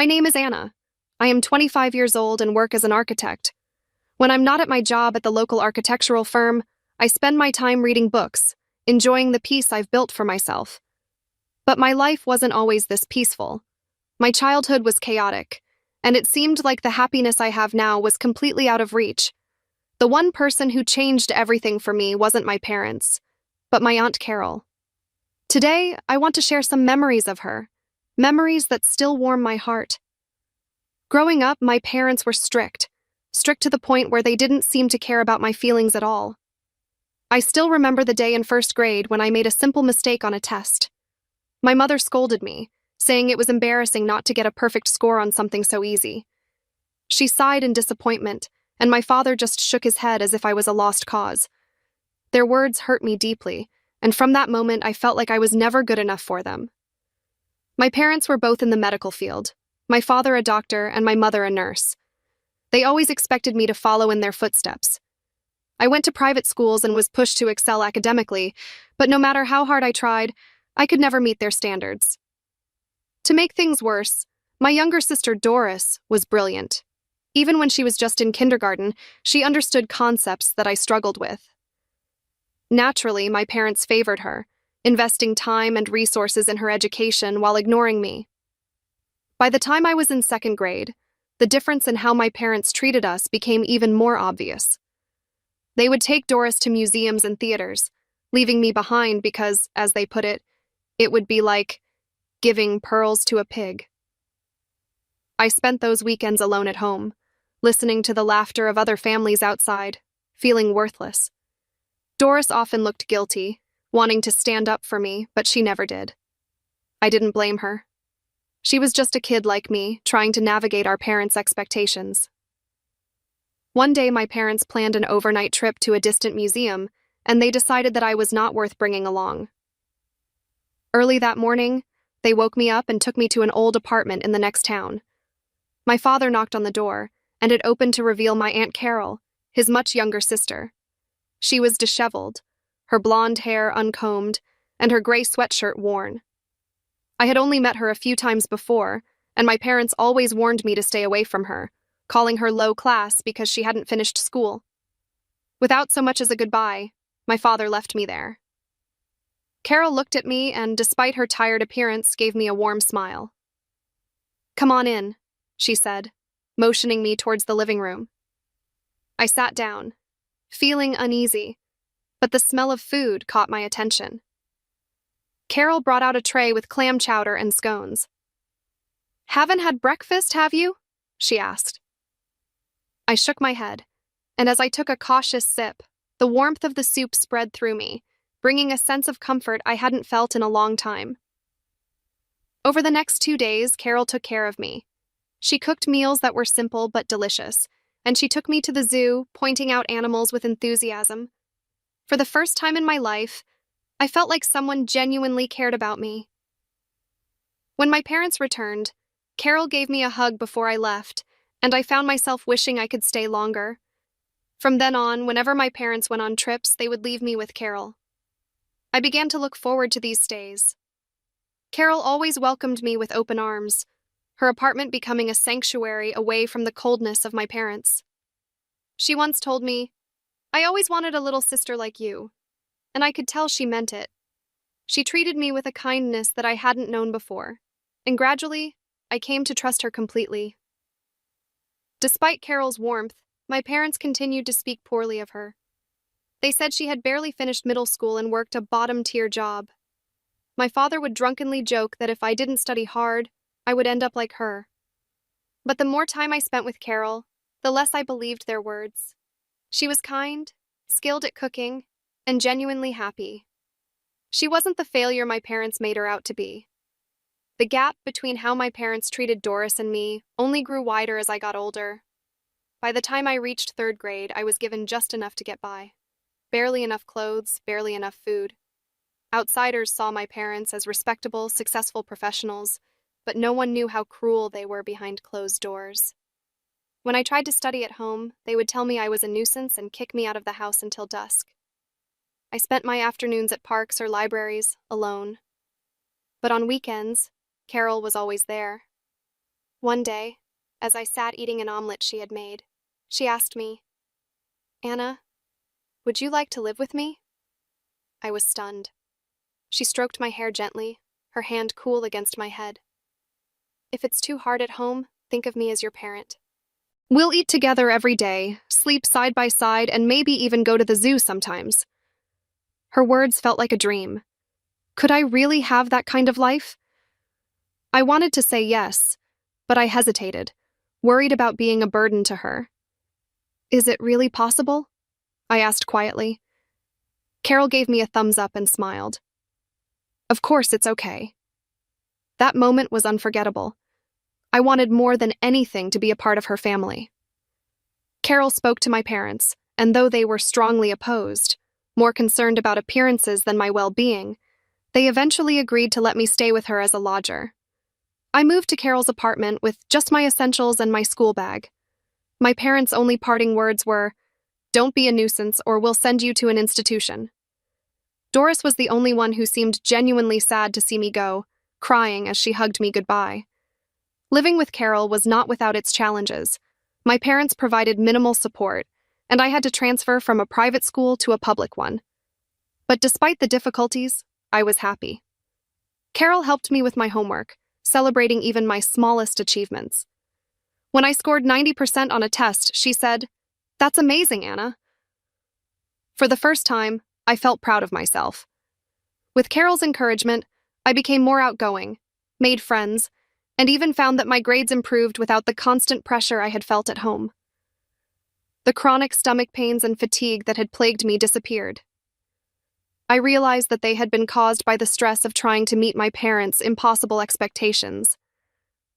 My name is Anna. I am 25 years old and work as an architect. When I'm not at my job at the local architectural firm, I spend my time reading books, enjoying the peace I've built for myself. But my life wasn't always this peaceful. My childhood was chaotic, and it seemed like the happiness I have now was completely out of reach. The one person who changed everything for me wasn't my parents, but my Aunt Carol. Today, I want to share some memories of her, memories that still warm my heart. Growing up, my parents were strict to the point where they didn't seem to care about my feelings at all. I still remember the day in first grade when I made a simple mistake on a test. My mother scolded me, saying it was embarrassing not to get a perfect score on something so easy. She sighed in disappointment, and my father just shook his head as if I was a lost cause. Their words hurt me deeply, and from that moment I felt like I was never good enough for them. My parents were both in the medical field, my father a doctor and my mother a nurse. They always expected me to follow in their footsteps. I went to private schools and was pushed to excel academically, but no matter how hard I tried, I could never meet their standards. To make things worse, my younger sister Doris was brilliant. Even when she was just in kindergarten, she understood concepts that I struggled with. Naturally, my parents favored her, investing time and resources in her education while ignoring me. By the time I was in second grade, the difference in how my parents treated us became even more obvious. They would take Doris to museums and theaters, leaving me behind because, as they put it would be like giving pearls to a pig. I spent those weekends alone at home, listening to the laughter of other families outside, feeling worthless. Doris often looked guilty, wanting to stand up for me, but she never did. I didn't blame her. She was just a kid like me, trying to navigate our parents' expectations. One day, my parents planned an overnight trip to a distant museum, and they decided that I was not worth bringing along. Early that morning, they woke me up and took me to an old apartment in the next town. My father knocked on the door, and it opened to reveal my Aunt Carol, his much younger sister. She was disheveled, her blonde hair uncombed, and her gray sweatshirt worn. I had only met her a few times before, and my parents always warned me to stay away from her, calling her low class because she hadn't finished school. Without so much as a goodbye, my father left me there. Carol looked at me and, despite her tired appearance, gave me a warm smile. "Come on in," she said, motioning me towards the living room. I sat down, feeling uneasy, but the smell of food caught my attention. Carol brought out a tray with clam chowder and scones. "Haven't had breakfast, have you?" she asked. I shook my head, and as I took a cautious sip, the warmth of the soup spread through me, bringing a sense of comfort I hadn't felt in a long time. Over the next 2 days, Carol took care of me. She cooked meals that were simple but delicious, and she took me to the zoo, pointing out animals with enthusiasm. For the first time in my life, I felt like someone genuinely cared about me. When my parents returned, Carol gave me a hug before I left, and I found myself wishing I could stay longer. From then on, whenever my parents went on trips, they would leave me with Carol. I began to look forward to these stays. Carol always welcomed me with open arms, her apartment becoming a sanctuary away from the coldness of my parents. She once told me, "I always wanted a little sister like you," and I could tell she meant it. She treated me with a kindness that I hadn't known before, and gradually, I came to trust her completely. Despite Carol's warmth, my parents continued to speak poorly of her. They said she had barely finished middle school and worked a bottom-tier job. My father would drunkenly joke that if I didn't study hard, I would end up like her. But the more time I spent with Carol, the less I believed their words. She was kind, skilled at cooking, and genuinely happy. She wasn't the failure my parents made her out to be. The gap between how my parents treated Doris and me only grew wider as I got older. By the time I reached third grade, I was given just enough to get by. Barely enough clothes, barely enough food. Outsiders saw my parents as respectable, successful professionals, but no one knew how cruel they were behind closed doors. When I tried to study at home, they would tell me I was a nuisance and kick me out of the house until dusk. I spent my afternoons at parks or libraries, alone. But on weekends, Carol was always there. One day, as I sat eating an omelet she had made, she asked me, "Anna, would you like to live with me?" I was stunned. She stroked my hair gently, her hand cool against my head. "If it's too hard at home, think of me as your parent. We'll eat together every day, sleep side by side, and maybe even go to the zoo sometimes." Her words felt like a dream. Could I really have that kind of life? I wanted to say yes, but I hesitated, worried about being a burden to her. "Is it really possible?" I asked quietly. Carol gave me a thumbs up and smiled. "Of course it's okay." That moment was unforgettable. I wanted more than anything to be a part of her family. Carol spoke to my parents, and though they were strongly opposed, more concerned about appearances than my well-being, they eventually agreed to let me stay with her as a lodger. I moved to Carol's apartment with just my essentials and my school bag. My parents' only parting words were, "Don't be a nuisance or we'll send you to an institution." Doris was the only one who seemed genuinely sad to see me go, crying as she hugged me goodbye. Living with Carol was not without its challenges. My parents provided minimal support, and I had to transfer from a private school to a public one. But despite the difficulties, I was happy. Carol helped me with my homework, celebrating even my smallest achievements. When I scored 90% on a test, she said, "That's amazing, Anna." For the first time, I felt proud of myself. With Carol's encouragement, I became more outgoing, made friends, and even found that my grades improved without the constant pressure I had felt at home. The chronic stomach pains and fatigue that had plagued me disappeared. I realized that they had been caused by the stress of trying to meet my parents' impossible expectations.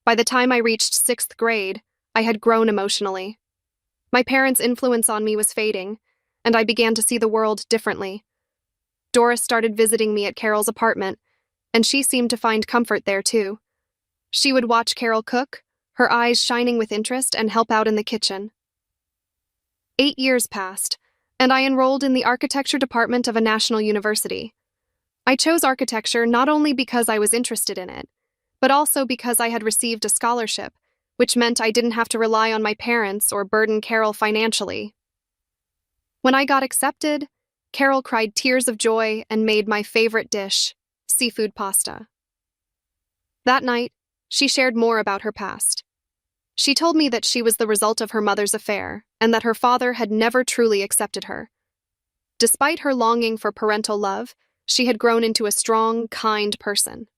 By the time I reached 6th grade, I had grown emotionally. My parents' influence on me was fading, and I began to see the world differently. Doris started visiting me at Carol's apartment, and she seemed to find comfort there too. She would watch Carol cook, her eyes shining with interest, and help out in the kitchen. 8 years passed, and I enrolled in the architecture department of a national university. I chose architecture not only because I was interested in it, but also because I had received a scholarship, which meant I didn't have to rely on my parents or burden Carol financially. When I got accepted, Carol cried tears of joy and made my favorite dish, seafood pasta. That night, she shared more about her past. She told me that she was the result of her mother's affair and that her father had never truly accepted her. Despite her longing for parental love, she had grown into a strong, kind person.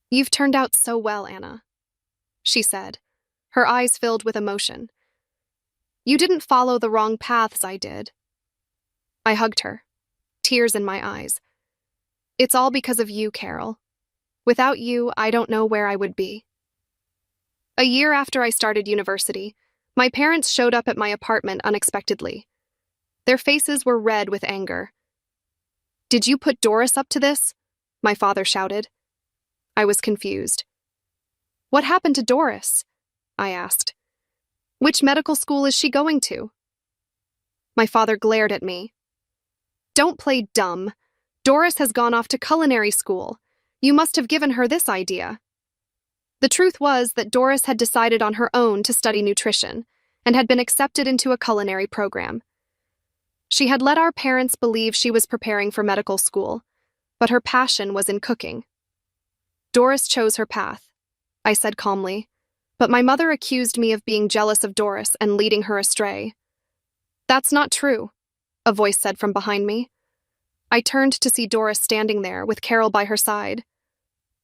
"You've turned out so well, Anna," she said, her eyes filled with emotion. "You didn't follow the wrong paths I did." I hugged her, tears in my eyes. "It's all because of you, Carol. Without you, I don't know where I would be." A year after I started university, my parents showed up at my apartment unexpectedly. Their faces were red with anger. "Did you put Doris up to this?" my father shouted. I was confused. "What happened to Doris?" I asked. "Which medical school is she going to?" My father glared at me. "Don't play dumb. Doris has gone off to culinary school. You must have given her this idea." The truth was that Doris had decided on her own to study nutrition and had been accepted into a culinary program. She had let our parents believe she was preparing for medical school, but her passion was in cooking. "Doris chose her path," I said calmly, but my mother accused me of being jealous of Doris and leading her astray. "That's not true," a voice said from behind me. I turned to see Doris standing there with Carol by her side.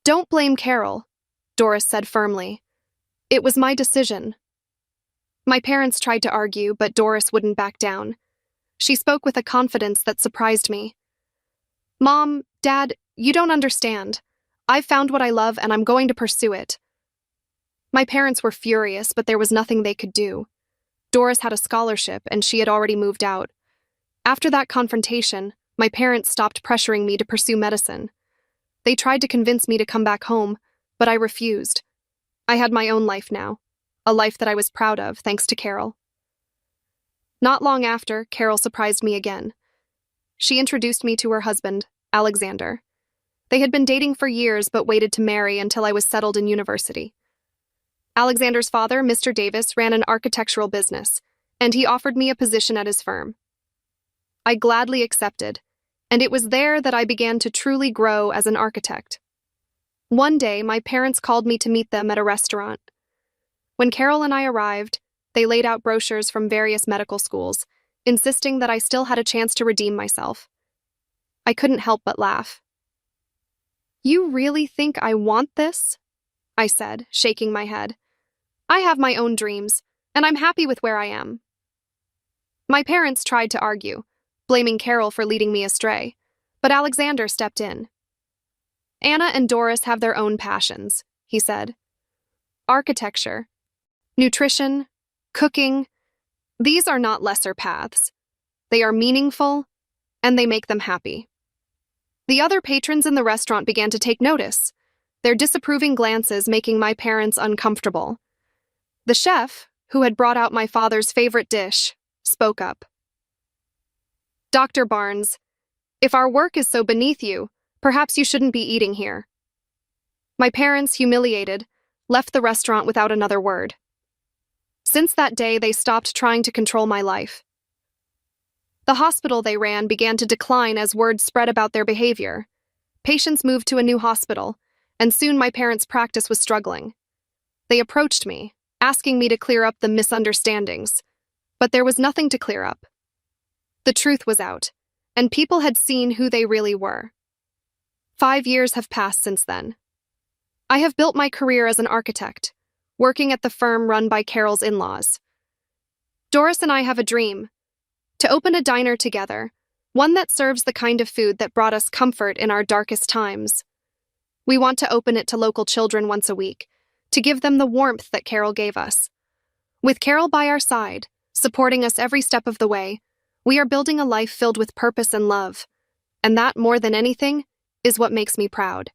"Don't blame Carol," Doris said firmly. "It was my decision." My parents tried to argue, but Doris wouldn't back down. She spoke with a confidence that surprised me. "Mom, Dad, you don't understand. I've found what I love and I'm going to pursue it." My parents were furious, but there was nothing they could do. Doris had a scholarship and she had already moved out. After that confrontation, my parents stopped pressuring me to pursue medicine. They tried to convince me to come back home, but I refused. I had my own life now, a life that I was proud of, thanks to Carol. Not long after, Carol surprised me again. She introduced me to her husband, Alexander. They had been dating for years but waited to marry until I was settled in university. Alexander's father, Mr. Davis, ran an architectural business, and he offered me a position at his firm. I gladly accepted, and it was there that I began to truly grow as an architect. One day, my parents called me to meet them at a restaurant. When Carol and I arrived, they laid out brochures from various medical schools, insisting that I still had a chance to redeem myself. I couldn't help but laugh. "You really think I want this?" I said, shaking my head. "I have my own dreams, and I'm happy with where I am." My parents tried to argue, blaming Carol for leading me astray, but Alexander stepped in. "Anna and Doris have their own passions," he said. "Architecture, nutrition, cooking, these are not lesser paths. They are meaningful, and they make them happy." The other patrons in the restaurant began to take notice, their disapproving glances making my parents uncomfortable. The chef, who had brought out my father's favorite dish, spoke up. "Dr. Barnes, if our work is so beneath you, perhaps you shouldn't be eating here." My parents, humiliated, left the restaurant without another word. Since that day, they stopped trying to control my life. The hospital they ran began to decline as word spread about their behavior. Patients moved to a new hospital, and soon my parents' practice was struggling. They approached me, asking me to clear up the misunderstandings, but there was nothing to clear up. The truth was out, and people had seen who they really were. 5 years have passed since then. I have built my career as an architect, working at the firm run by Carol's in-laws. Doris and I have a dream: to open a diner together, one that serves the kind of food that brought us comfort in our darkest times. We want to open it to local children once a week, to give them the warmth that Carol gave us. With Carol by our side, supporting us every step of the way, we are building a life filled with purpose and love. And that, more than anything, is what makes me proud.